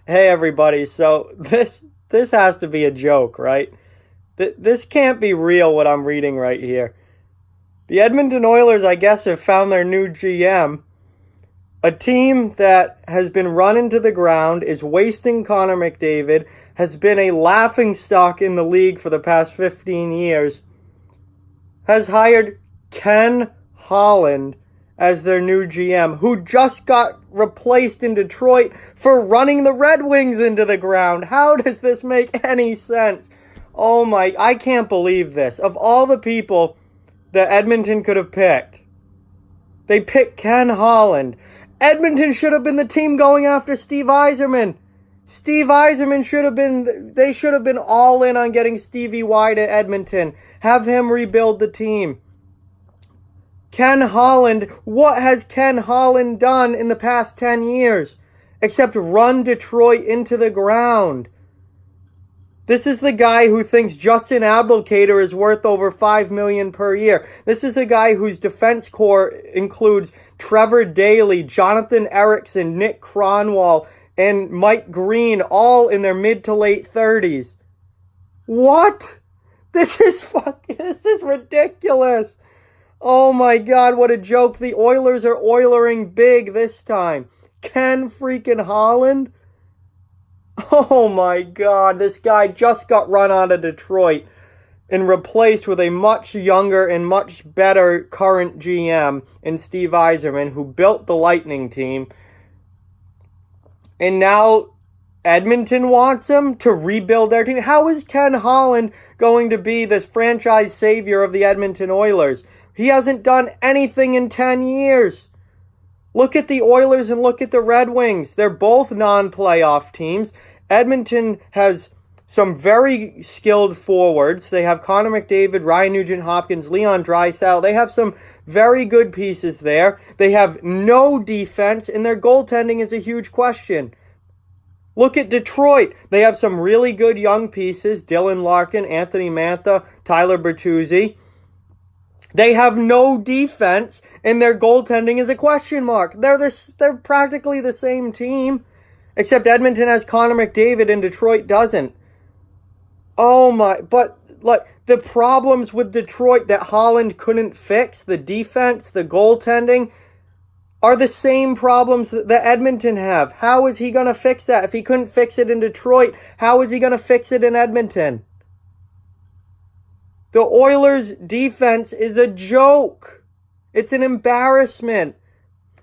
Hey everybody, so this has to be a joke, right? This can't be real what I'm reading right here. The Edmonton Oilers, I guess, have found their new GM. A team that has been run into the ground, is wasting Connor McDavid, has been a laughingstock in the league for the past 15 years, has hired Ken Holland as their new GM, who just got replaced in Detroit for running the Red Wings into the ground. How does this make any sense? Oh my, I can't believe this. Of all the people that Edmonton could have picked, they picked Ken Holland. Edmonton should have been the team going after Steve Yzerman. Steve Yzerman they should have been all in on getting Stevie Y to Edmonton. Have him rebuild the team. Ken Holland, what has Ken Holland done in the past 10 years? Except run Detroit into the ground. This is the guy who thinks Justin Abdelkader is worth over $5 million per year. This is a guy whose defense core includes Trevor Daley, Jonathan Erickson, Nick Kronwall, and Mike Green, all in their mid to late 30s. What? This is ridiculous. Oh my God, what a joke. The Oilers are Oilering big this time. Ken freaking Holland? Oh my God, this guy just got run out of Detroit and replaced with a much younger and much better current GM in Steve Yzerman, who built the Lightning team. And now Edmonton wants him to rebuild their team. How is Ken Holland going to be this franchise savior of the Edmonton Oilers? He hasn't done anything in 10 years. Look at the Oilers and look at the Red Wings. They're both non-playoff teams. Edmonton has some very skilled forwards. They have Connor McDavid, Ryan Nugent-Hopkins, Leon Draisaitl. They have some very good pieces there. They have no defense, and their goaltending is a huge question. Look at Detroit. They have some really good young pieces. Dylan Larkin, Anthony Mantha, Tyler Bertuzzi. They have no defense, and their goaltending is a question mark. They're practically the same team, except Edmonton has Connor McDavid and Detroit doesn't. Oh my, but like the problems with Detroit that Holland couldn't fix, the defense, the goaltending, are the same problems that Edmonton have. How is he going to fix that? If he couldn't fix it in Detroit, how is he going to fix it in Edmonton? The Oilers' defense is a joke. It's an embarrassment.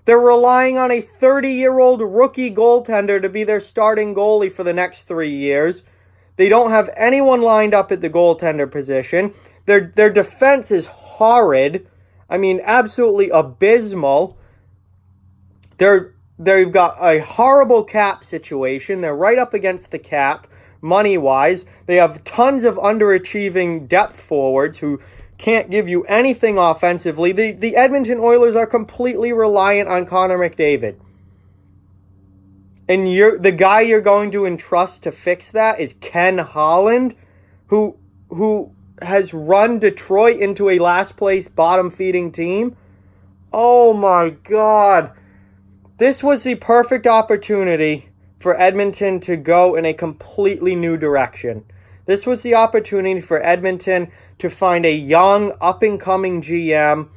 They're relying on a 30-year-old rookie goaltender to be their starting goalie for the next 3 years. They don't have anyone lined up at the goaltender position. Their defense is horrid. I mean, absolutely abysmal. They've got a horrible cap situation. They're right up against the cap. Money-wise, they have tons of underachieving depth forwards who can't give you anything offensively. The Edmonton Oilers are completely reliant on Connor McDavid. And the guy you're going to entrust to fix that is Ken Holland, who has run Detroit into a last-place bottom-feeding team. Oh my God. This was the perfect opportunity for Edmonton to go in a completely new direction. This was the opportunity for Edmonton to find a young, up-and-coming GM,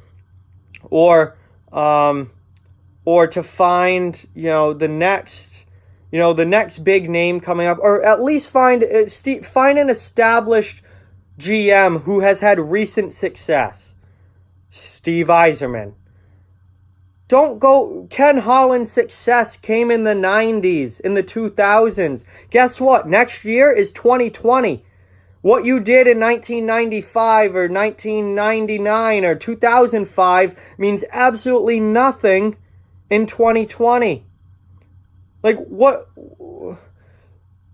or to find the next big name coming up, or at least find an established GM who has had recent success. Steve Yzerman. Don't go. Ken Holland's success came in the 90s, in the 2000s. Guess what? Next year is 2020. What you did in 1995 or 1999 or 2005 means absolutely nothing in 2020. Like, what?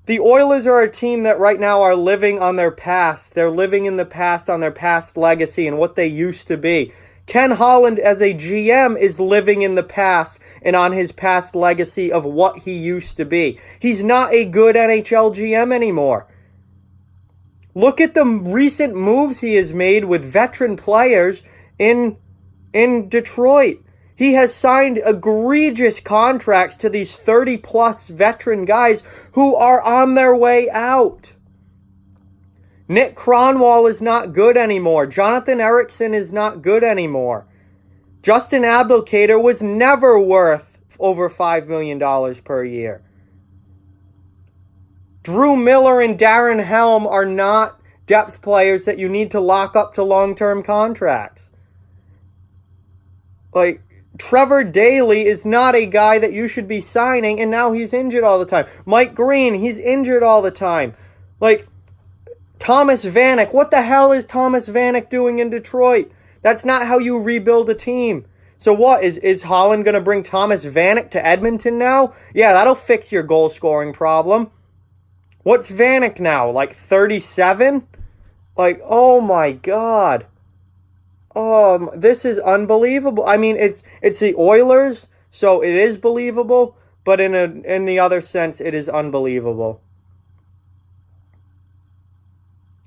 The Oilers are a team that right now are living on their past. They're living in the past on their past legacy and what they used to be. Ken Holland, as a GM, is living in the past and on his past legacy of what he used to be. He's not a good NHL GM anymore. Look at the recent moves he has made with veteran players in Detroit. He has signed egregious contracts to these 30-plus veteran guys who are on their way out. Nick Kronwall is not good anymore. Jonathan Ericsson is not good anymore. Justin Abdelkader was never worth over $5 million per year. Drew Miller and Darren Helm are not depth players that you need to lock up to long-term contracts. Like, Trevor Daley is not a guy that you should be signing, and now he's injured all the time. Mike Green, he's injured all the time. Like, Thomas Vanek, what the hell is Thomas Vanek doing in Detroit? That's not how you rebuild a team. So what, is Holland going to bring Thomas Vanek to Edmonton now? Yeah, that'll fix your goal-scoring problem. What's Vanek now, like 37? Like, oh my God. This is unbelievable. I mean, it's the Oilers, so it is believable, but in the other sense, it is unbelievable.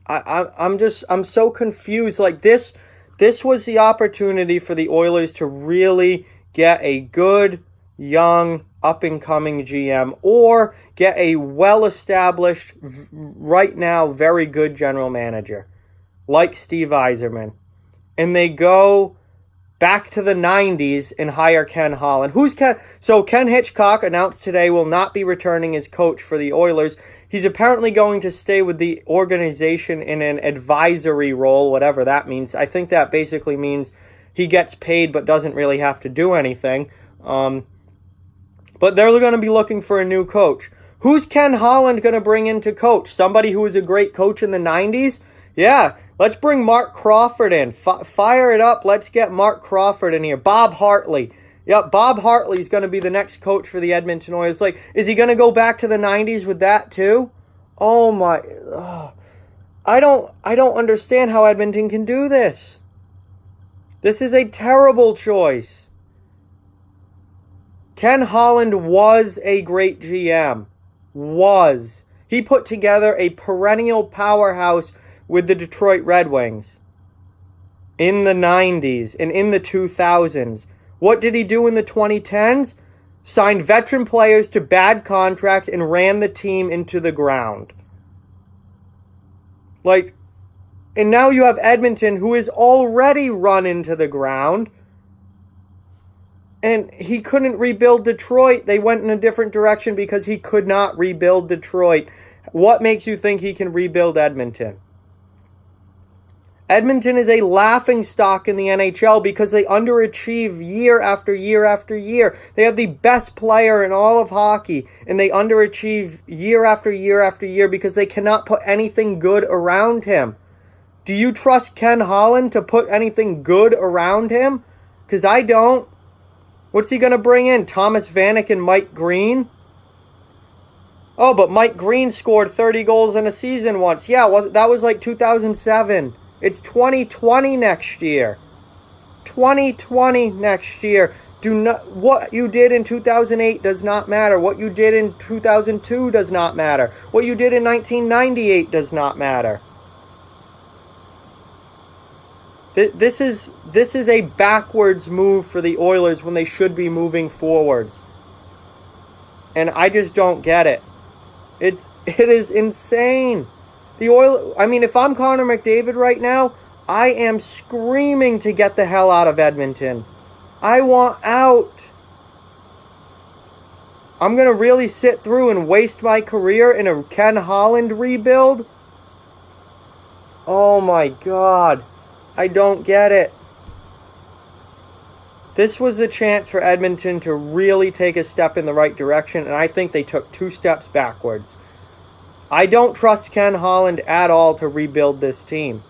I'm so confused. Like, this was the opportunity for the Oilers to really get a good, young, up-and-coming GM, or get a well-established, right now, very good general manager, like Steve Yzerman. And they go back to the 90s and hire Ken Holland. Who's Ken? So Ken Hitchcock announced today will not be returning as coach for the Oilers. He's apparently going to stay with the organization in an advisory role, whatever that means. I think that basically means he gets paid but doesn't really have to do anything. But they're going to be looking for a new coach. Who's Ken Holland going to bring in to coach? Somebody who was a great coach in the 90s? Yeah, let's bring Mark Crawford in. Fire it up. Let's get Mark Crawford in here. Bob Hartley. Yep, Bob Hartley's going to be the next coach for the Edmonton Oilers. Like, is he going to go back to the 90s with that too? Oh my. I don't understand how Edmonton can do this. This is a terrible choice. Ken Holland was a great GM. Was. He put together a perennial powerhouse with the Detroit Red Wings in the 90s and in the 2000s. What did he do in the 2010s? Signed veteran players to bad contracts and ran the team into the ground. Like, and now you have Edmonton, who is already run into the ground. And he couldn't rebuild Detroit. They went in a different direction because he could not rebuild Detroit. What makes you think he can rebuild Edmonton? Edmonton is a laughingstock in the NHL because they underachieve year after year after year. They have the best player in all of hockey, and they underachieve year after year after year because they cannot put anything good around him. Do you trust Ken Holland to put anything good around him? Because I don't. What's he going to bring in? Thomas Vanek and Mike Green? Oh, but Mike Green scored 30 goals in a season once. Yeah, that was like 2007. It's 2020 next year. 2020 next year. What you did in 2008 does not matter. What you did in 2002 does not matter. What you did in 1998 does not matter. This is a backwards move for the Oilers when they should be moving forwards. And I just don't get it. It is insane. If I'm Connor McDavid right now, I am screaming to get the hell out of Edmonton. I want out. I'm going to really sit through and waste my career in a Ken Holland rebuild? Oh my God. I don't get it. This was the chance for Edmonton to really take a step in the right direction, and I think they took 2 steps backwards. I don't trust Ken Holland at all to rebuild this team.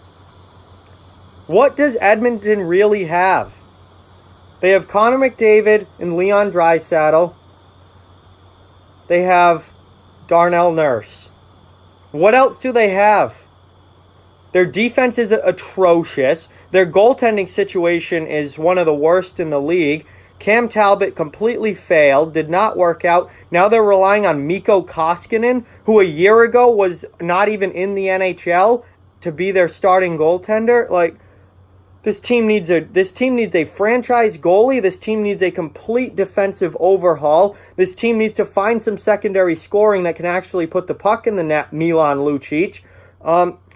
What does Edmonton really have? They have Connor McDavid and Leon Draisaitl. They have Darnell Nurse. What else do they have? Their defense is atrocious. Their goaltending situation is one of the worst in the league. Cam Talbot completely failed, did not work out. Now they're relying on Mikko Koskinen, who a year ago was not even in the NHL, to be their starting goaltender. Like, This team needs a franchise goalie. This team needs a complete defensive overhaul. This team needs to find some secondary scoring that can actually put the puck in the net. Milan Lucic.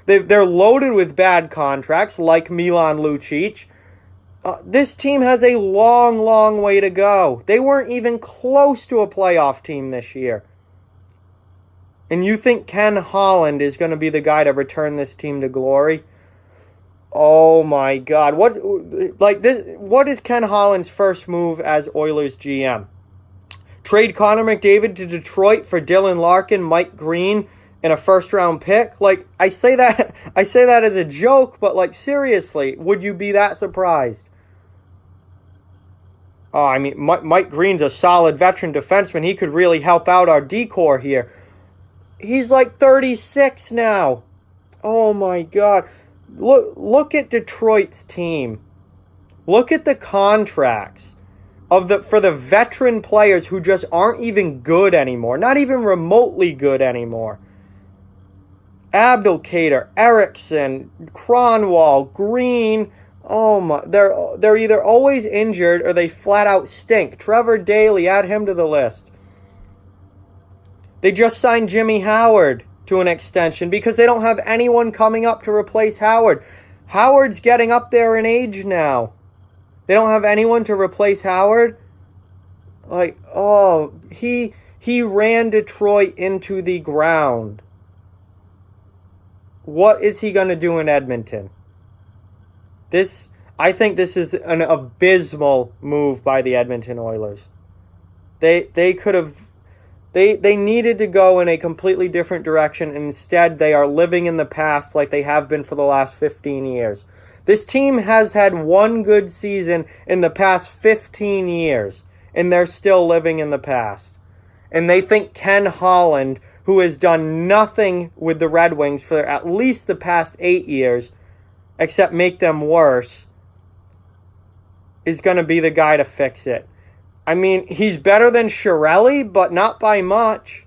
They're loaded with bad contracts like Milan Lucic. This team has a long, long way to go. They weren't even close to a playoff team this year. And you think Ken Holland is going to be the guy to return this team to glory? Oh my God. What is Ken Holland's first move as Oilers GM? Trade Connor McDavid to Detroit for Dylan Larkin, Mike Green, and a first-round pick? Like, I say that as a joke, but like, seriously, would you be that surprised? Oh, I mean, Mike Green's a solid veteran defenseman. He could really help out our D-core here. He's like 36 now. Oh my God. Look at Detroit's team. Look at the contracts for the veteran players who just aren't even good anymore. Not even remotely good anymore. Abdelkader, Eriksson, Cronwall, Green. Oh my, they're either always injured or they flat out stink. Trevor Daley, add him to the list. They just signed Jimmy Howard to an extension because they don't have anyone coming up to replace Howard. Howard's getting up there in age now. They don't have anyone to replace Howard. Like, oh, he ran Detroit into the ground. What is he going to do in Edmonton? I think this is an abysmal move by the Edmonton Oilers. They could have. They needed to go in a completely different direction, and instead they are living in the past like they have been for the last 15 years. This team has had one good season in the past 15 years, and they're still living in the past. And they think Ken Holland, who has done nothing with the Red Wings for at least the past 8 years, except make them worse, is going to be the guy to fix it. I mean, he's better than Chiarelli, but not by much.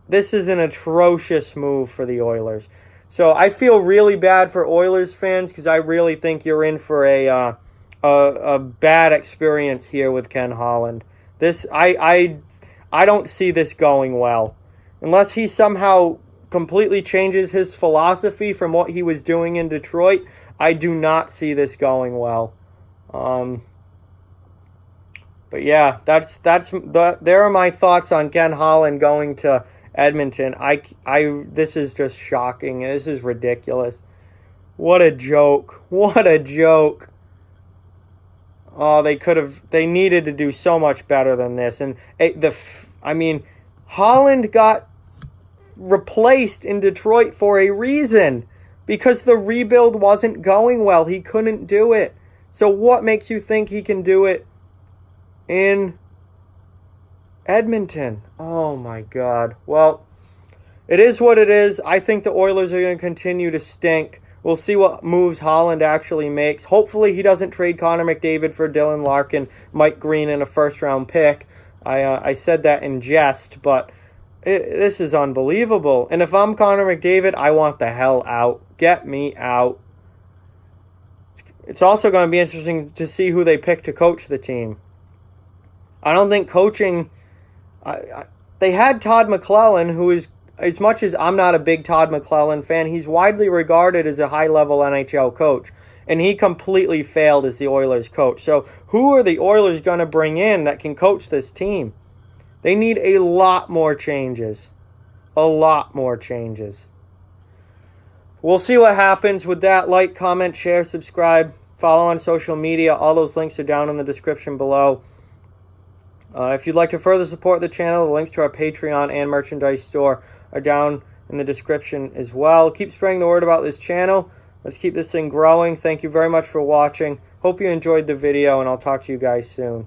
This is an atrocious move for the Oilers. So I feel really bad for Oilers fans because I really think you're in for a bad experience here with Ken Holland. I don't see this going well. Unless he somehow completely changes his philosophy from what he was doing in Detroit, I do not see this going well. But yeah, there are my thoughts on Ken Holland going to Edmonton. This is just shocking. This is ridiculous. What a joke. What a joke. Oh, they needed to do so much better than this. And Holland got replaced in Detroit for a reason. Because the rebuild wasn't going well. He couldn't do it. So what makes you think he can do it in Edmonton? Oh my God. Well, it is what it is. I think the Oilers are going to continue to stink. We'll see what moves Holland actually makes. Hopefully he doesn't trade Connor McDavid for Dylan Larkin, Mike Green, and a first-round pick. I said that in jest, but this is unbelievable. And if I'm Connor McDavid, I want the hell out. Get me out. It's also going to be interesting to see who they pick to coach the team. I don't think coaching... they had Todd McClellan, who is, as much as I'm not a big Todd McClellan fan, he's widely regarded as a high-level NHL coach. And he completely failed as the Oilers coach. So who are the Oilers going to bring in that can coach this team? They need a lot more changes. A lot more changes. We'll see what happens with that. Like, comment, share, subscribe, follow on social media. All those links are down in the description below. If you'd like to further support the channel, the links to our Patreon and merchandise store are down in the description as well. Keep spreading the word about this channel. Let's keep this thing growing. Thank you very much for watching. Hope you enjoyed the video, and I'll talk to you guys soon.